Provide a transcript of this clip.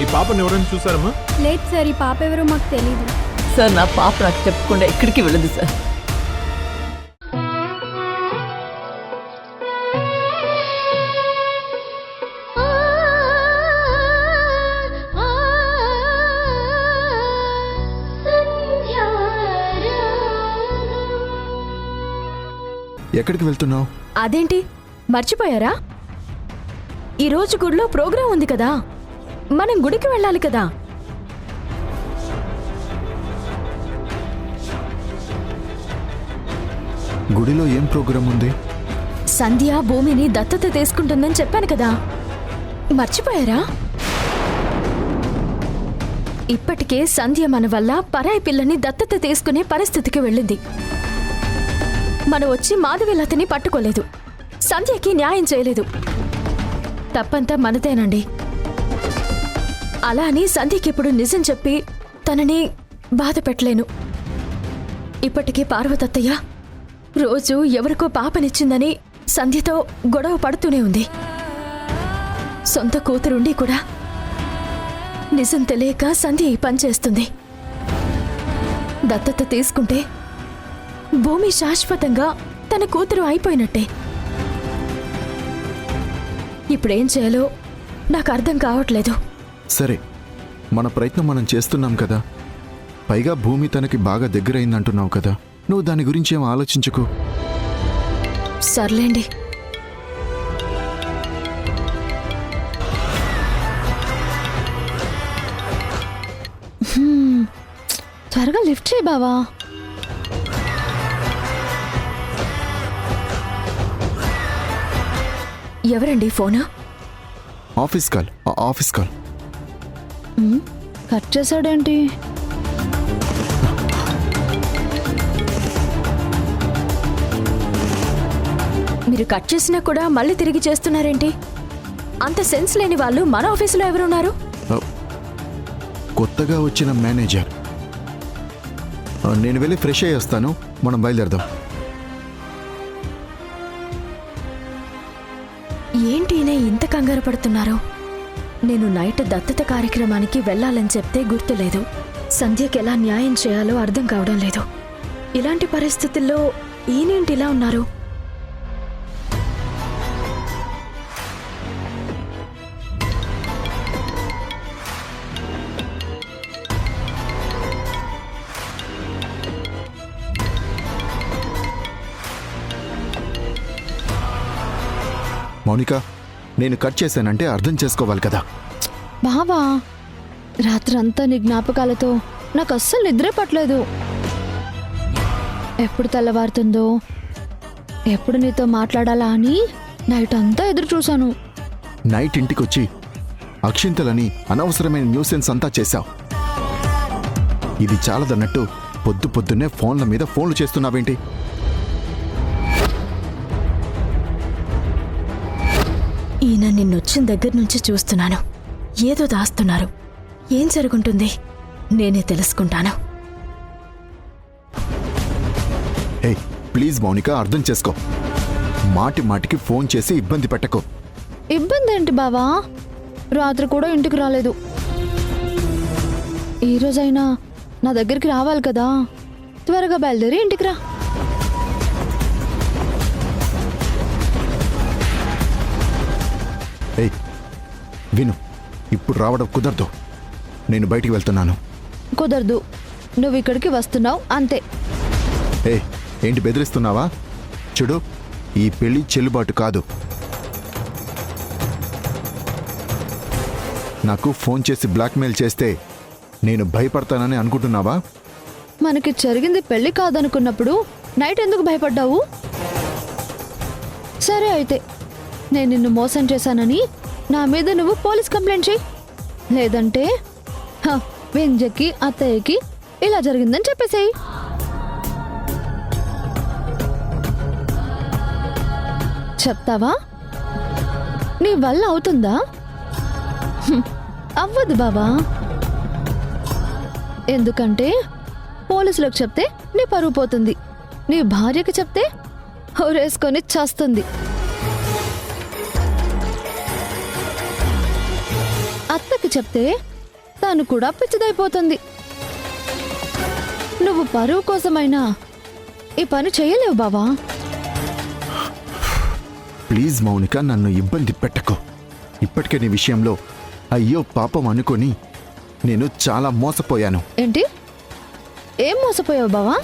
ఈ పాపని ఎవరైనా చూసారమ్మా? లేదు సార్, ఈ పాప ఎవరో మాకు తెలీదు సార్. నా పాప నాకు చెప్పకుండా ఎక్కడికి వెళ్ళదు సార్. ఎక్కడికి వెళ్తున్నావు? అదేంటి మర్చిపోయారా? ఈరోజు గుడిలో ప్రోగ్రాం ఉంది కదా, మనం గుడికి వెళ్ళాలి కదా. గుడిలో ఏం ప్రోగ్రాం ఉంది? సంధ్య భూమిని దత్తత తీసుకుంటుందని చెప్పాను కదా, మర్చిపోయారా? ఇప్పటికే సంధ్య మన వల్ల పరాయి పిల్లని దత్తత తీసుకునే పరిస్థితికి వెళ్ళింది. మనం వచ్చి మాధవిలతని పట్టుకోలేదు, సంధ్యకి న్యాయం చేయలేదు. తప్పంతా మనదేనండి. అలా అని సంధ్యకి ఇప్పుడు నిజం చెప్పి తనని బాధ పెట్టలేను. ఇప్పటికీ పార్వతత్తయ్య రోజు ఎవరికో పాపనిచ్చిందని సంధ్యతో గొడవ పడుతూనే ఉంది. సొంత కూతురుండి కూడా నిజం తెలియక సంధ్య ఈ పని చేస్తుంది. దత్తత తీసుకుంటే భూమి శాశ్వతంగా తన కూతురు అయిపోయినట్టే. ఇప్పుడేం చేయాలో నాకు అర్థం కావట్లేదు. సరే, మన ప్రయత్నం మనం చేస్తున్నాం కదా. పైగా భూమి తనకి బాగా దగ్గరైందంటున్నావు కదా, నువ్వు దాని గురించి ఏం ఆలోచించకు. సర్లేండి. త్వరగా లిఫ్ట్ చేయి బావా. ఎవరండి phone? Office call. Office call. Cut చేశాడేంటి? మీరు కట్ చేసినా కూడా మళ్ళీ తిరిగి చేస్తున్నారేంటి? అంత సెన్స్ లేని వాళ్ళు మన ఆఫీసులో ఎవరున్నారు? కొత్తగా వచ్చిన మేనేజర్. నేను వెళ్ళి ఫ్రెష్ అయ్యి వస్తాను, మనం బయలుదేరదాం. ఏంటి ఇంత కంగారు పడుతున్నారు? నేను నైట్ దత్తత కార్యక్రమానికి వెళ్ళాలని చెప్తే గుర్తులేదు. సంధ్యకి ఎలా న్యాయం చేయాలో అర్థం కావడం లేదు. ఇలాంటి పరిస్థితుల్లో ఈయనేంటి ఇలా ఉన్నారు? మౌనిక, నేను కట్ చేశానంటే అర్థం చేసుకోవాలి కదా. బావా, రాత్రంతా నీ జ్ఞాపకాలతో నాకు అస్సలు నిద్రే పట్టలేదు. ఎప్పుడు తెల్లవారుతుందో, ఎప్పుడు నీతో మాట్లాడాలా అని నైట్ అంతా ఎదురు చూశాను. నైట్ ఇంటికొచ్చి అక్షింతలని అనవసరమైన న్యూసెన్స్ అంతా చేశావు. ఇది చాలదన్నట్టు పొద్దున్నే ఫోన్ల మీద ఫోన్లు చేస్తున్నావేంటి? ఈయన నిన్నొచ్చిన దగ్గర నుంచి చూస్తున్నాను. ఏదో దాస్తున్నారు. ఏం జరుగుంటుంది? నేనే తెలుసుకుంటాను. హే ప్లీజ్ మౌనిక, అర్థం చేసుకో. మాటి మాటికి ఫోన్ చేసి ఇబ్బంది పెట్టకు. ఇబ్బంది ఏంటి బావా? రాత్రి కూడా ఇంటికి రాలేదు. ఈరోజైనా నా దగ్గరికి రావాలి కదా. త్వరగా బయలుదేరి ఇంటికి రా. ఏయ్ విను, ఇప్పుడు రావడం కుదరదు. నేను బయటికి వెళ్తున్నాను. కుదరదు. నువ్వు ఇక్కడికి వస్తున్నావు అంతే. ఏ ఏంటి బెదిరిస్తున్నావా? చూడు, ఈ పెళ్లి చెల్లుబాటు కాదు. నాకు ఫోన్ చేసి బ్లాక్మెయిల్ చేస్తే నేను భయపడతానని అనుకుంటున్నావా? మనకి జరిగింది పెళ్లి కాదనుకున్నప్పుడు నైట్ ఎందుకు భయపడ్డావు? సరే అయితే, నేను నిన్ను మోసం చేశానని నా మీద నువ్వు పోలీస్ కంప్లైంట్ చేయి. లేదంటే వెంజకి అత్తయ్యకి ఇలా జరిగిందని చెప్పేసేయి. చెప్తావా? నీ వల్ల అవుతుందా? అవ్వదు బాబా. ఎందుకంటే పోలీసులకు చెప్తే నీ పరువు పోతుంది, నీ భార్యకి చెప్తే హోరేసుకొని చస్తుంది. అత్తకి చెప్తే తను కూడా పిచ్చిదైపోతుంది. నువ్వు పరువు కోసమైనా ఈ పని చేయలేవు బావా. ప్లీజ్ మౌనిక, నన్ను ఇబ్బంది పెట్టకు. ఇప్పటికే నీ విషయంలో అయ్యో పాపం అనుకొని నేను చాలా మోసపోయాను. ఏంటి? ఏం మోసపోయావు బావా?